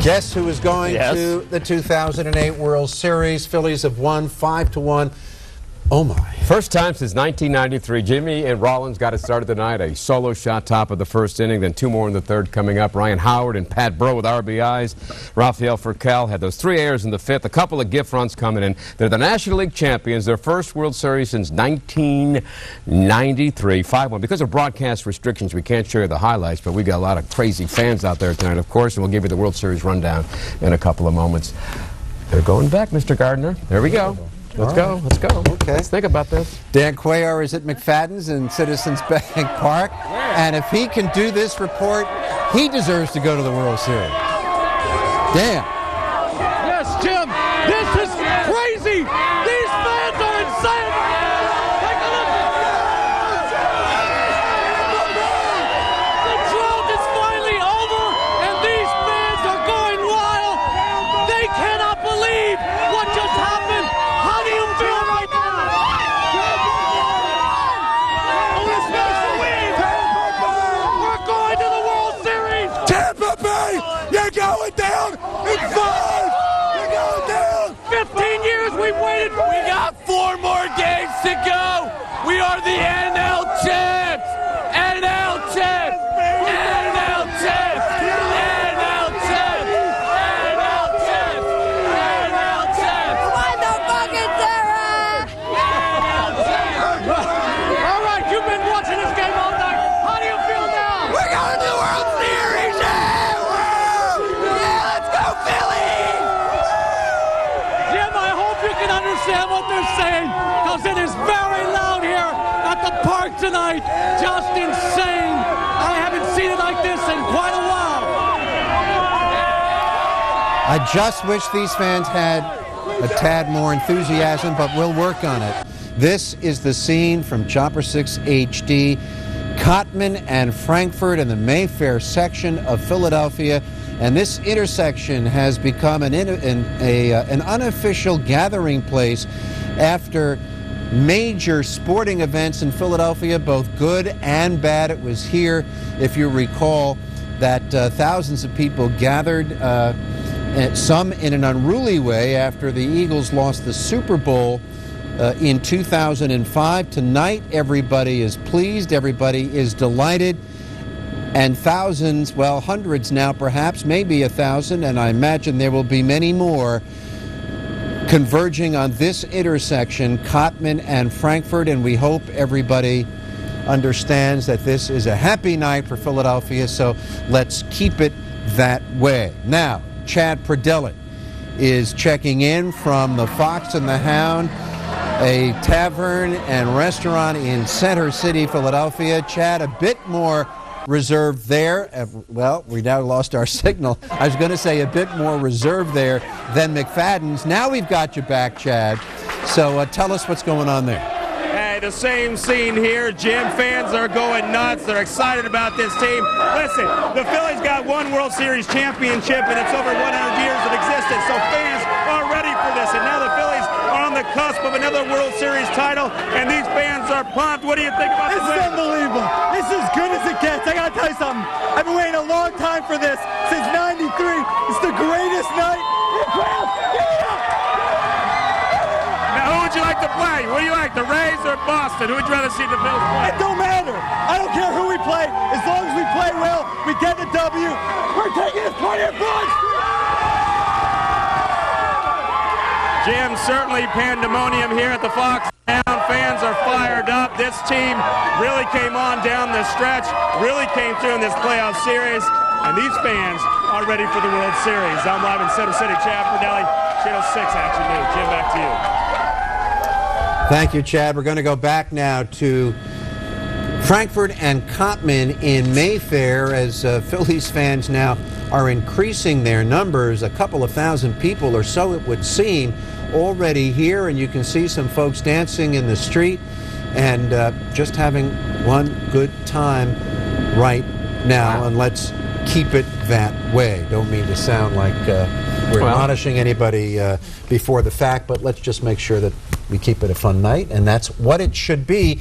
Guess who is going to the 2008 World Series? Phillies have won 5-1. Oh my. First time since 1993. Jimmy and Rollins got it started tonight. A solo shot top of the first inning, then two more in the third coming up. Ryan Howard and Pat Burrow with RBIs. Rafael Furcal had those 3 errors in the fifth. A couple of gift runs coming in. They're the National League champions. Their first World Series since 1993. 5-1. Because of broadcast restrictions, we can't show you the highlights, but we got a lot of crazy fans out there tonight, of course, and we'll give you the World Series rundown in a couple of moments. They're going back, Mr. Gardner. There we go. Let's go. Let's go. Okay. Let's think about this. Dan Cuellar is at McFadden's in Citizens Bank Park, and if he can do this report, he deserves to go to the World Series. Dan. Yes, Jim. This is crazy. These fans are insane. Take a look. The drought is finally over, and these fans are going wild. They cannot believe what just happened. How do you feel right now? Oh, this makes the win. We're going to the World Series. Tampa Bay, you're going down in 5. You're going down. 15 years we've waited. We got 4 more games to go. We are the NL champs. NL champs. NL champs. NL champs. NL champs. NL champs. What the fuck is there? All right, you've been watching this game all night. How do you feel now? We're going to the World Series. Yeah, woo! Yeah, let's go Phillies. Jim, I hope you can understand what they're saying, because it is very loud here at the park tonight. Just insane. I haven't seen it like this in quite a while. I just wish these fans had a tad more enthusiasm, but we'll work on it. This is the scene from Chopper 6 HD. Cotman and Frankfurt in the Mayfair section of Philadelphia. And this intersection has become an unofficial gathering place after major sporting events in Philadelphia, both good and bad. It was here, if you recall, that thousands of people gathered, some in an unruly way, after the Eagles lost the Super Bowl in 2005. Tonight, everybody is pleased, everybody is delighted, and thousands, well, hundreds now perhaps, maybe 1,000, and I imagine there will be many more, converging on this intersection, Cotman and Frankfurt, and we hope everybody understands that this is a happy night for Philadelphia, so let's keep it that way. Now, Chad Pradella is checking in from the Fox and the Hound, a tavern and restaurant in Center City, Philadelphia. Chad, a bit more reserved there. Well, we now lost our signal. I was going to say a bit more reserved there than McFadden's. Now we've got you back, Chad. So tell us what's going on there. Hey, the same scene here. Jim, fans are going nuts. They're excited about this team. Listen, the Phillies got one World Series championship, and it's over 100 years of existence. So fans are ready for this. And now the Phillies are on the cusp of another World Series title, and these fans are pumped. What do you think about this? This is unbelievable. This is as good as it gets. I gotta tell you something. I've been waiting a long time for this, since '93. It's the greatest night. Now, who would you like to play? What do you like, the Rays or Boston? Who would you rather see the Phillies play? It don't matter. I don't care who we play. As long as we play well, we get the W. We're taking this 20 points. Jim, certainly pandemonium here at the Fox. Fans are fired up. This team really came on down the stretch, really came through in this playoff series, and these fans are ready for the World Series. I'm live in Center City. Chad Pradella, Channel 6 Action News. Jim, back to you. Thank you, Chad. We're going to go back now to Frankfurt and Cotman in Mayfair, as Phillies fans now are increasing their numbers. A couple of thousand people or so, it would seem, already here, and you can see some folks dancing in the street and just having one good time right now. And let's keep it that way. Don't mean to sound like we're admonishing anybody before the fact, but let's just make sure that we keep it a fun night, and that's what it should be.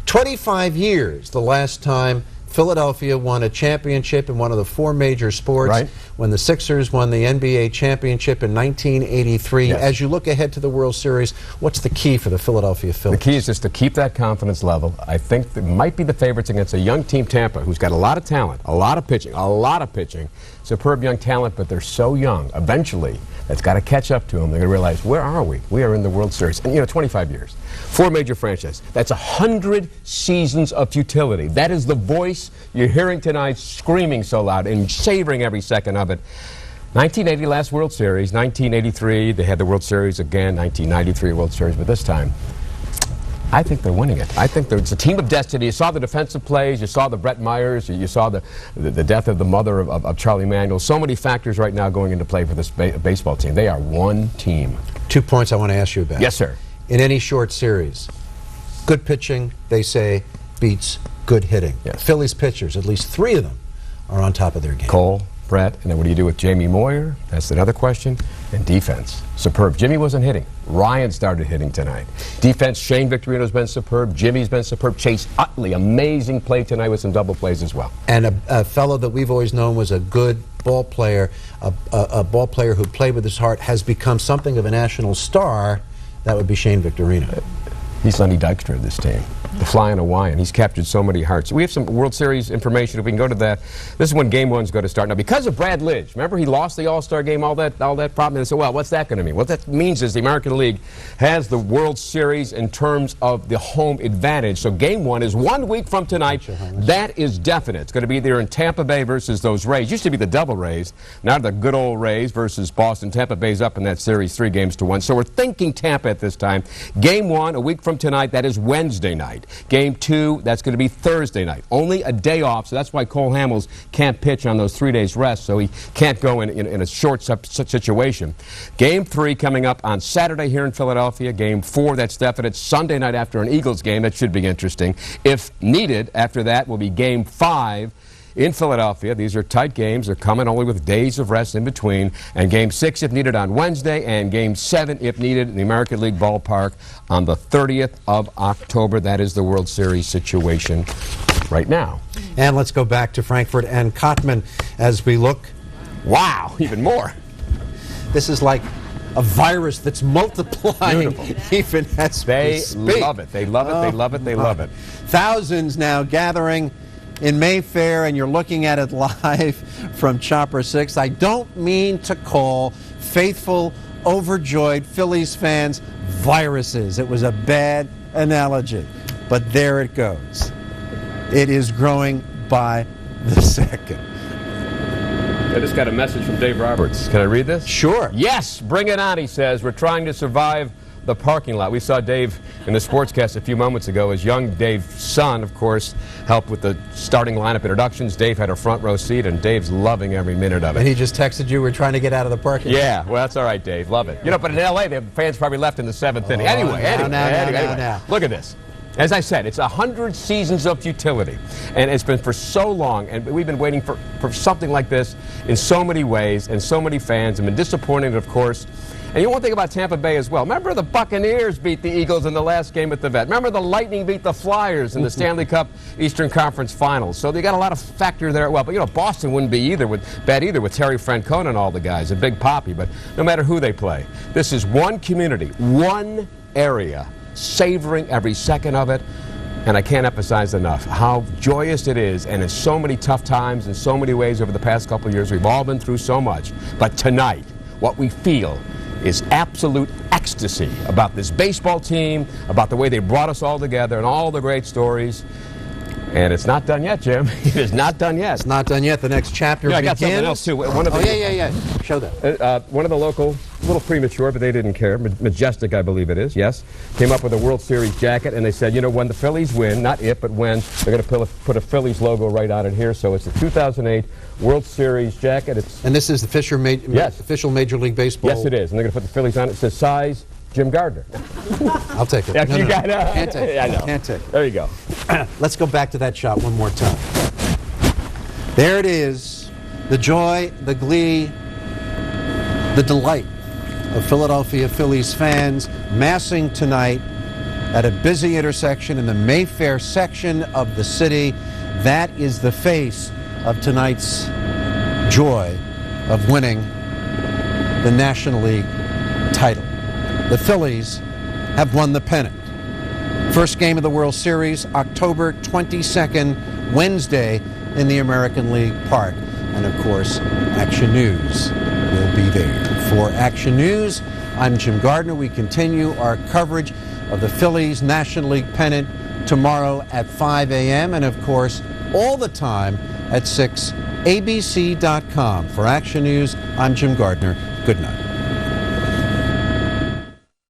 25 years, the last time Philadelphia won a championship in one of the four major sports. Right. when the Sixers won the NBA championship in 1983. Yes. As you look ahead to the World Series, what's the key for the Philadelphia Phillies? The key is just to keep that confidence level. I think they might be the favorites against a young team, Tampa, who's got a lot of talent, a lot of pitching, superb young talent, but they're so young. Eventually, that's got to catch up to them. They're going to realize, where are we? We are in the World Series. And, 25 years. 4 major franchises. That's 100 seasons of futility. That is the voice you're hearing tonight screaming so loud and savoring every second of it. 1980 last World Series. 1983, they had the World Series again. 1993 World Series, but this time, I think they're winning it. I think it's a team of destiny. You saw the defensive plays. You saw the Brett Myers. You saw the death of the mother of Charlie Manuel. So many factors right now going into play for this baseball team. They are one team. 2 points I want to ask you about. Yes, sir. In any short series, good pitching, they say, beats good hitting. Yes. Phillies pitchers, at least 3 of them, are on top of their game. Cole, Brett, and then what do you do with Jamie Moyer? That's another question. And defense. Superb. Jimmy wasn't hitting. Ryan started hitting tonight. Defense, Shane Victorino's been superb. Jimmy's been superb. Chase Utley, amazing play tonight with some double plays as well. And a fellow that we've always known was a good ball player, a ball player who played with his heart, has become something of a national star. That would be Shane Victorino. He's Lenny Dykstra of this team. The Flying Hawaiian. He's captured so many hearts. We have some World Series information if we can go to that. This is when Game 1's going to start. Now, because of Brad Lidge, remember he lost the All-Star game, all that problem, and so, well, what's that going to mean? What that means is the American League has the World Series in terms of the home advantage. So Game 1 is 1 week from tonight. That is definite. It's going to be there in Tampa Bay versus those Rays. Used to be the double Rays. Now the good old Rays versus Boston. Tampa Bay's up in that series 3-1. So we're thinking Tampa at this time. Game 1, a week from tonight, that is Wednesday night. Game 2, that's going to be Thursday night. Only a day off, so that's why Cole Hamels can't pitch on those 3 days rest, so he can't go in a short situation. Game 3 coming up on Saturday here in Philadelphia. Game 4, that's definite. Sunday night after an Eagles game. That should be interesting. If needed, after that will be Game 5 in Philadelphia. These are tight games. They're coming only with days of rest in between. And Game 6, if needed, on Wednesday. And Game 7, if needed, in the American League ballpark on the 30th of October. That is the World Series situation right now. And let's go back to Frankfurt and Cotman as we look. Wow, even more. This is like a virus that's multiplying. Beautiful. Even as we speak. Love it. They love it. They love it. They love it. Thousands now gathering in Mayfair, and you're looking at it live from Chopper 6. I don't mean to call faithful, overjoyed Phillies fans viruses. It was a bad analogy, but there it goes. It is growing by the second. I just got a message from Dave Roberts. Can I read this? Sure. Yes, bring it on, he says. We're trying to survive the parking lot. We saw Dave in the Sportscast a few moments ago. His young Dave's son, of course, helped with the starting lineup introductions. Dave had a front row seat, and Dave's loving every minute of it. And he just texted you, we're trying to get out of the parking lot. Yeah, well, that's all right, Dave. Love it. But in L.A., the fans probably left in the 7th inning. Anyway. Look at this. As I said, it's 100 seasons of futility, and it's been for so long, and we've been waiting for something like this in so many ways, and so many fans have been disappointed, of course. And one thing about Tampa Bay as well. Remember the Buccaneers beat the Eagles in the last game at the Vet. Remember the Lightning beat the Flyers in the Stanley Cup Eastern Conference Finals. So they got a lot of factor there. Well, but Boston wouldn't be bad either with Terry Francona and all the guys, a Big Papi. But no matter who they play, this is one community, one area, savoring every second of it. And I can't emphasize enough how joyous it is, and in so many tough times, in so many ways over the past couple of years, we've all been through so much. But tonight, what we feel is absolute ecstasy about this baseball team, about the way they brought us all together, and all the great stories. And it's not done yet, Jim. It is not done yet. It's not done yet. The next chapter begins. I got something else, too. Show that. One of the local, a little premature, but they didn't care. Majestic, I believe it is, yes. Came up with a World Series jacket, and they said, when the Phillies win, not if, but when, they're going to put a Phillies logo right on it here. So it's the 2008 World Series jacket. And this is the official Major League Baseball. Yes, it is. And they're going to put the Phillies on it. It says size Jim Gardner. I'll take it. Yeah, no. Can't take it. I know. Can't take it. There you go. Let's go back to that shot one more time. There it is. The joy, the glee, the delight of Philadelphia Phillies fans massing tonight at a busy intersection in the Mayfair section of the city. That is the face of tonight's joy of winning the National League title. The Phillies have won the pennant. First game of the World Series, October 22nd, Wednesday, in the American League Park. And of course, Action News will be there. For Action News, I'm Jim Gardner. We continue our coverage of the Phillies National League Pennant tomorrow at 5 a.m. and of course, all the time at 6, abc.com. For Action News, I'm Jim Gardner. Good night.